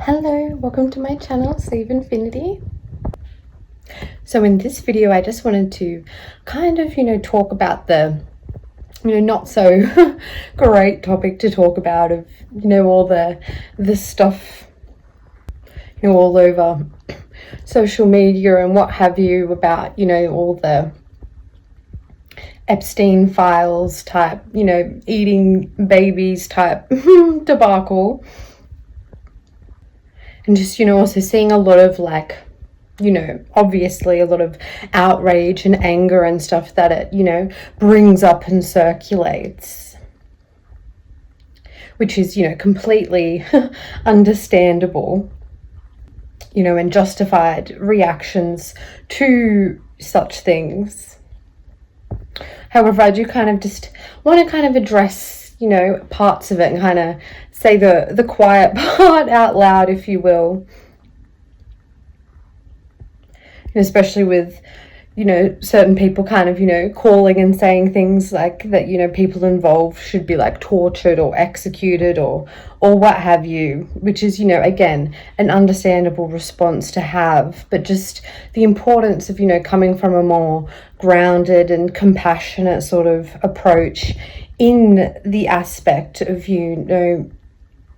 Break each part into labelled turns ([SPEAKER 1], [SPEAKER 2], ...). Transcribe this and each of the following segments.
[SPEAKER 1] Hello, welcome to my channel, Save Infinity. So in this video, I just wanted to kind of, talk about the, not so great topic to talk about of, all the stuff, all over social media and what have you about, all the Epstein Files type, eating babies type debacle. And just, also seeing a lot of obviously a lot of outrage and anger and stuff that it, brings up and circulates. Which is, completely understandable, and justified reactions to such things. However, I do kind of just want to kind of address, parts of it and kind of say the quiet part out loud, if you will. And especially with, certain people kind of, calling and saying things like that, people involved should be like tortured or executed or what have you, which is, again, an understandable response to have, but just the importance of, coming from a more grounded and compassionate sort of approach in the aspect of,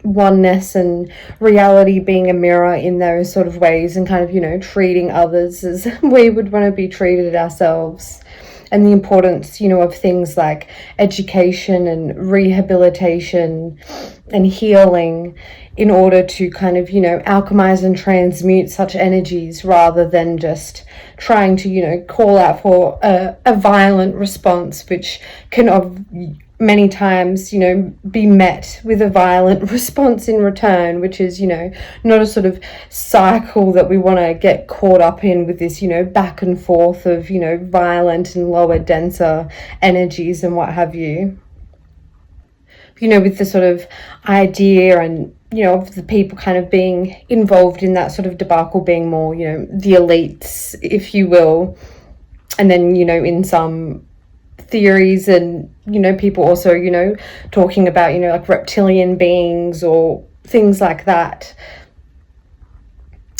[SPEAKER 1] oneness and reality being a mirror in those sort of ways, and kind of, treating others as we would want to be treated ourselves. And the importance, of things like education and rehabilitation and healing in order to kind of, alchemize and transmute such energies, rather than just trying to, call out for a violent response, which can many times, be met with a violent response in return, which is, not a sort of cycle that we want to get caught up in, with this, back and forth of, violent and lower, denser energies and what have you. With the sort of idea and, of the people kind of being involved in that sort of debacle being more, the elites, if you will. And then, in some theories and, people also, talking about, like reptilian beings or things like that,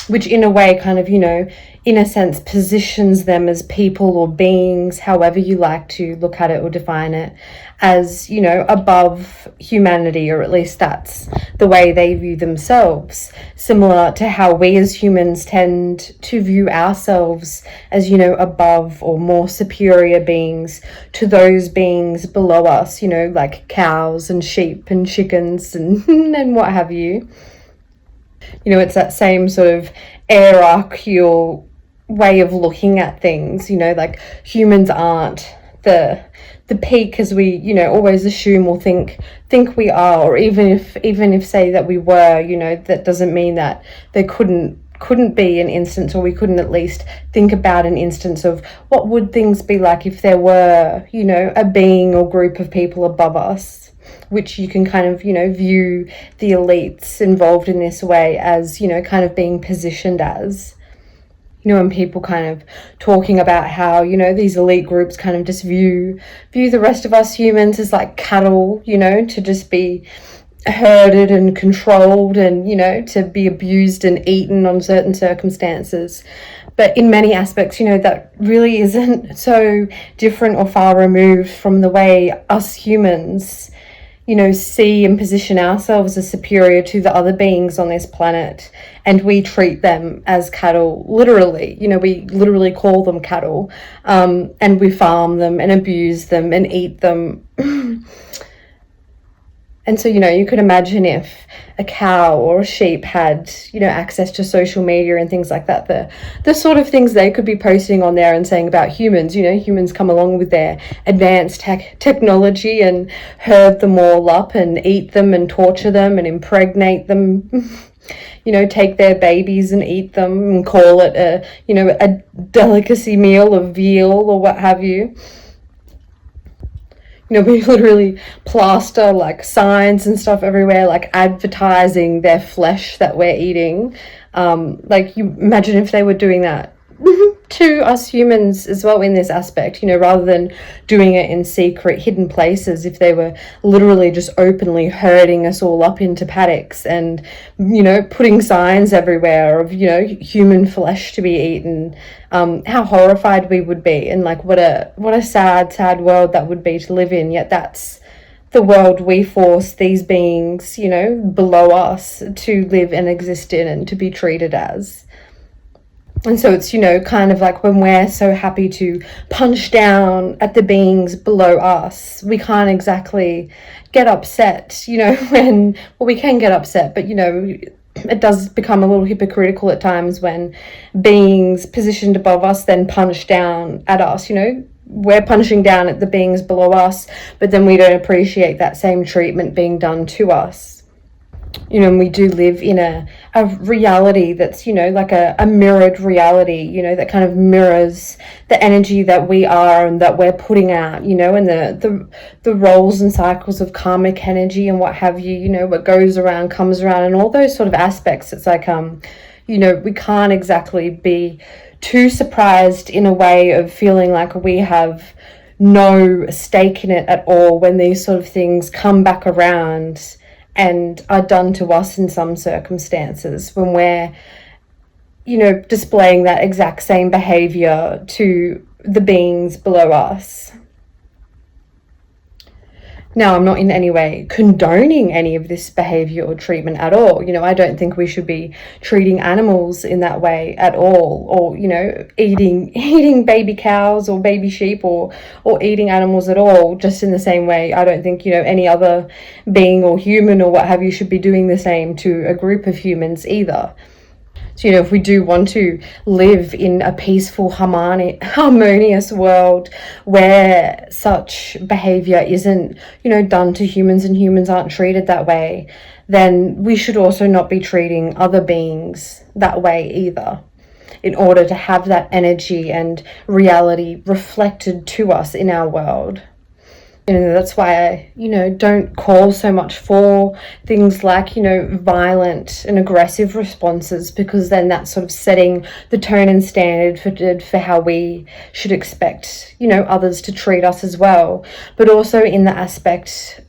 [SPEAKER 1] which in a way kind of, in a sense positions them as people or beings, however you like to look at it or define it, as, above humanity, or at least that's the way they view themselves, similar to how we as humans tend to view ourselves as, above or more superior beings to those beings below us, like cows and sheep and chickens and, and what have you. It's that same sort of hierarchical way of looking at things, like humans aren't the peak as we, always assume or think we are, or even if say that we were, that doesn't mean that there couldn't be an instance, or we couldn't at least think about an instance of what would things be like if there were, a being or group of people above us, which you can kind of, view the elites involved in this way as, kind of being positioned as, and people kind of talking about how, these elite groups kind of just view the rest of us humans as like cattle, to just be herded and controlled and, to be abused and eaten on certain circumstances. But in many aspects, that really isn't so different or far removed from the way us humans, see and position ourselves as superior to the other beings on this planet, and we treat them as cattle, literally. We literally call them cattle, and we farm them and abuse them and eat them. And so, you could imagine if a cow or a sheep had, access to social media and things like that, the sort of things they could be posting on there and saying about humans. Humans come along with their advanced technology and herd them all up and eat them and torture them and impregnate them, take their babies and eat them and call it a delicacy meal of veal or what have you. We literally plaster like signs and stuff everywhere, like advertising their flesh that we're eating. Like, you imagine if they were doing that to us humans as well in this aspect, you know, rather than doing it in secret, hidden places. If they were literally just openly herding us all up into paddocks and, you know, putting signs everywhere of, you know, human flesh to be eaten, how horrified we would be, and like what a sad world that would be to live in. Yet that's the world we force these beings, you know, below us to live and exist in and to be treated as. And so it's, you know, kind of like when we're so happy to punch down at the beings below us, we can't exactly get upset, you know, when, well, we can get upset, but, you know, it does become a little hypocritical at times when beings positioned above us then punch down at us, you know. We're punching down at the beings below us, but then we don't appreciate that same treatment being done to us. You know, and we do live in a reality that's, you know, like a mirrored reality, you know, that kind of mirrors the energy that we are and that we're putting out, you know, and the roles and cycles of karmic energy and what have you, you know, what goes around comes around and all those sort of aspects. It's like, you know, we can't exactly be too surprised in a way of feeling like we have no stake in it at all when these sort of things come back around and are done to us in some circumstances, when we're, you know, displaying that exact same behavior to the beings below us. Now, I'm not in any way condoning any of this behavior or treatment at all. You know, I don't think we should be treating animals in that way at all, or, you know, eating baby cows or baby sheep or eating animals at all, just in the same way. I don't think, you know, any other being or human or what have you should be doing the same to a group of humans either. So, you know, if we do want to live in a peaceful, harmonious world where such behavior isn't, you know, done to humans and humans aren't treated that way, then we should also not be treating other beings that way either, in order to have that energy and reality reflected to us in our world. You know, that's why I, you know, don't call so much for things like, you know, violent and aggressive responses, because then that's sort of setting the tone and standard for how we should expect, you know, others to treat us as well. But also in the aspect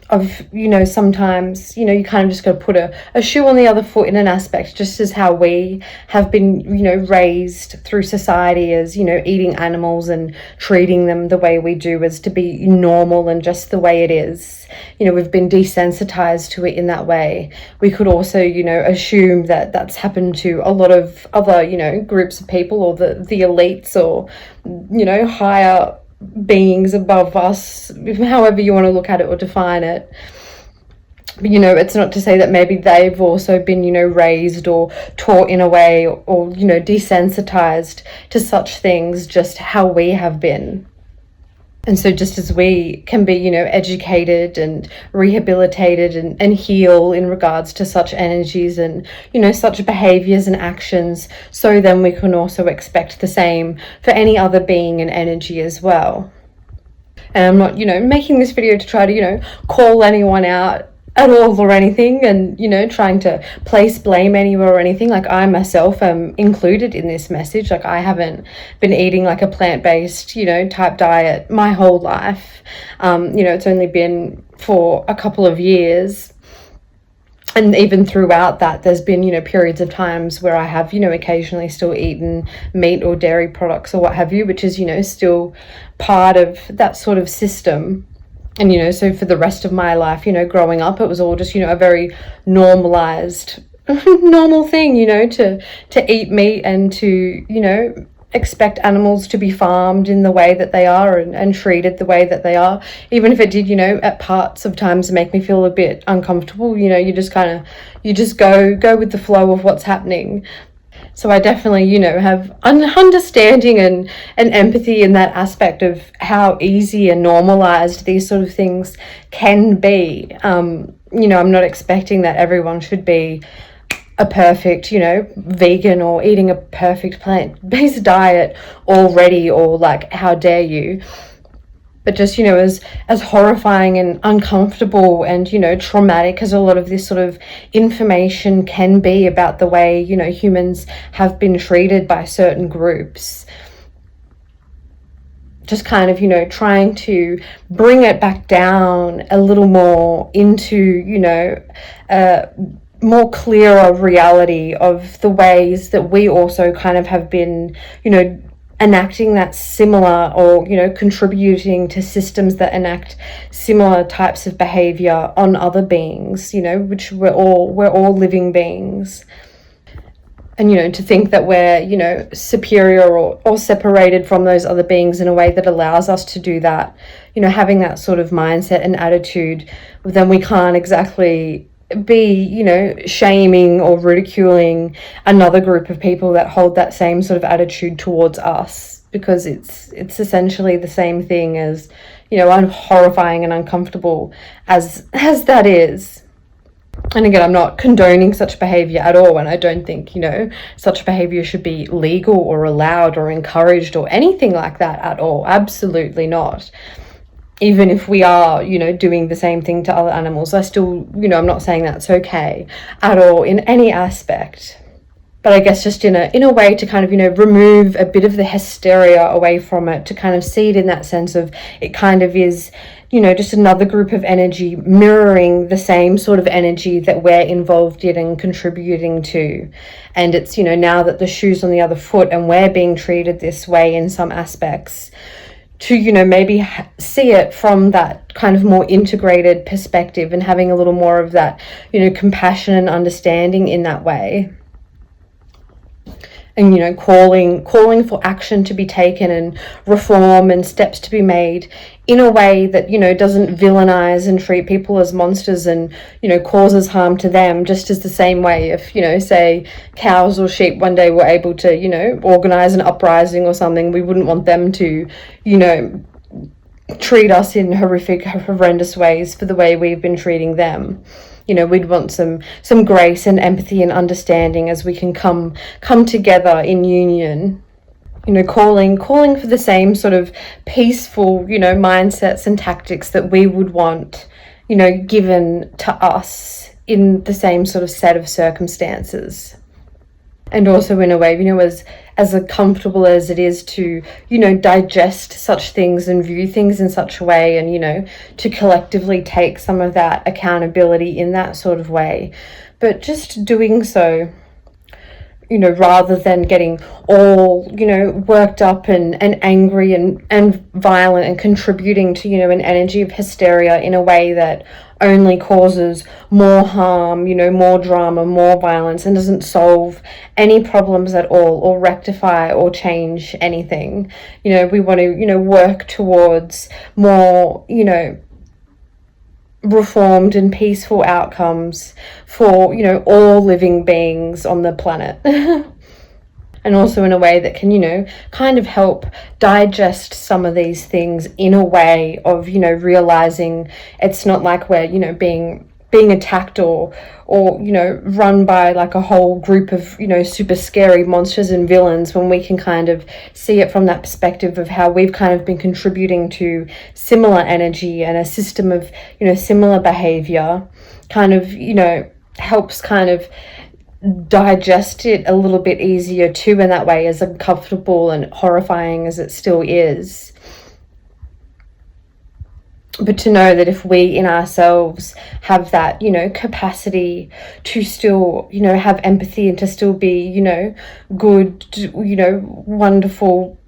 [SPEAKER 1] of, you know, sometimes, you know, you kind of just got to put a shoe on the other foot in an aspect, just as how we have been, you know, raised through society as, you know, eating animals and treating them the way we do as to be normal and just the way it is. You know, we've been desensitized to it in that way. We could also, you know, assume that that's happened to a lot of other, you know, groups of people, or the elites, or, you know, higher beings above us, however you want to look at it or define it. But, you know, it's not to say that maybe they've also been, you know, raised or taught in a way, or, you know, desensitized to such things, just how we have been. And so just as we can be, you know, educated and rehabilitated and heal in regards to such energies and, you know, such behaviors and actions, so then we can also expect the same for any other being and energy as well. And I'm not, you know, making this video to try to, you know, call anyone out at all or anything, and, you know, trying to place blame anywhere or anything. Like, I myself am included in this message. Like, I haven't been eating like a plant-based, you know, type diet my whole life. You know, it's only been for a couple of years. And even throughout that, there's been, you know, periods of times where I have, you know, occasionally still eaten meat or dairy products or what have you, which is, you know, still part of that sort of system. And, you know, so for the rest of my life, you know, growing up, it was all just, you know, a very normalized, normal thing, you know, to eat meat and to, you know, expect animals to be farmed in the way that they are and treated the way that they are. Even if it did, you know, at parts of times make me feel a bit uncomfortable, you know, you just go with the flow of what's happening. So I definitely, you know, have understanding and empathy in that aspect of how easy and normalized these sort of things can be. You know, I'm not expecting that everyone should be a perfect, you know, vegan or eating a perfect plant-based diet already, or like, how dare you. But just, as horrifying and uncomfortable and, traumatic as a lot of this sort of information can be about the way, humans have been treated by certain groups, just kind of, trying to bring it back down a little more into, more clearer reality of the ways that we also kind of have been, enacting that similar, or contributing to systems that enact similar types of behavior on other beings, which we're all living beings. And to think that we're superior or separated from those other beings in a way that allows us to do that, having that sort of mindset and attitude, then we can't exactly be shaming or ridiculing another group of people that hold that same sort of attitude towards us, because it's essentially the same thing as horrifying and uncomfortable as that is. And again, I'm not condoning such behavior at all, and I don't think such behavior should be legal or allowed or encouraged or anything like that at all. Absolutely not. Even if we are, doing the same thing to other animals, I still, I'm not saying that's okay at all in any aspect. But I guess just in a way to kind of, remove a bit of the hysteria away from it, to kind of see it in that sense of it kind of is, just another group of energy mirroring the same sort of energy that we're involved in and contributing to. And it's, now that the shoe's on the other foot and we're being treated this way in some aspects, to maybe see it from that kind of more integrated perspective, and having a little more of that compassion and understanding in that way. And calling for action to be taken and reform and steps to be made in a way that doesn't villainize and treat people as monsters and causes harm to them, just as the same way if say cows or sheep one day were able to organize an uprising or something, we wouldn't want them to treat us in horrendous ways for the way we've been treating them. We'd want some grace and empathy and understanding as we can come together in union, calling for the same sort of peaceful, mindsets and tactics that we would want, given to us in the same sort of set of circumstances. And also in a way, as uncomfortable as it is to, digest such things and view things in such a way, and, to collectively take some of that accountability in that sort of way. But just doing so, rather than getting all, worked up and angry and violent and contributing to, an energy of hysteria in a way that only causes more harm, more drama, more violence, and doesn't solve any problems at all or rectify or change anything. We want to, work towards more, reformed and peaceful outcomes for, all living beings on the planet. And also in a way that can, kind of help digest some of these things in a way of, realizing it's not like we're, being attacked or run by like a whole group of, super scary monsters and villains, when we can kind of see it from that perspective of how we've kind of been contributing to similar energy and a system of, similar behavior, kind of, helps kind of digest it a little bit easier too, in that way, as uncomfortable and horrifying as it still is. But to know that if we in ourselves have that, capacity to still, have empathy and to still be, good, wonderful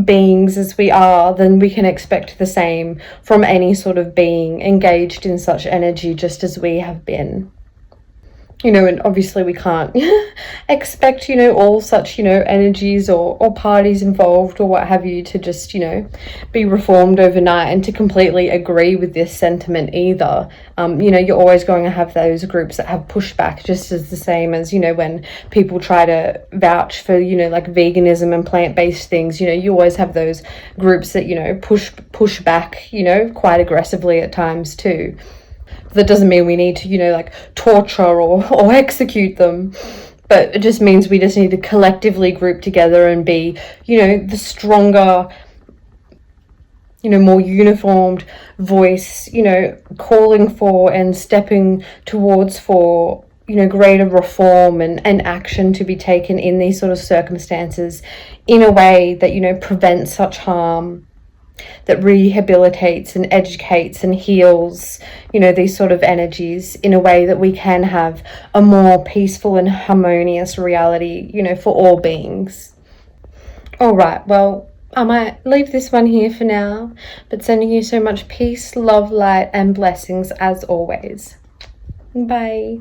[SPEAKER 1] beings as we are, then we can expect the same from any sort of being engaged in such energy just as we have been. And obviously we can't expect, all such, energies or parties involved or what have you to just, be reformed overnight and to completely agree with this sentiment either. You're always going to have those groups that have pushback, just as the same as, when people try to vouch for, like veganism and plant-based things, you always have those groups that, push back, quite aggressively at times too. That doesn't mean we need to, like torture or execute them, but it just means we just need to collectively group together and be, the stronger more uniformed voice, calling for and stepping towards for, greater reform and action to be taken in these sort of circumstances in a way that, prevents such harm, that rehabilitates and educates and heals, these sort of energies in a way that we can have a more peaceful and harmonious reality, for all beings. All right, well, I might leave this one here for now, but sending you so much peace, love, light, and blessings as always. Bye.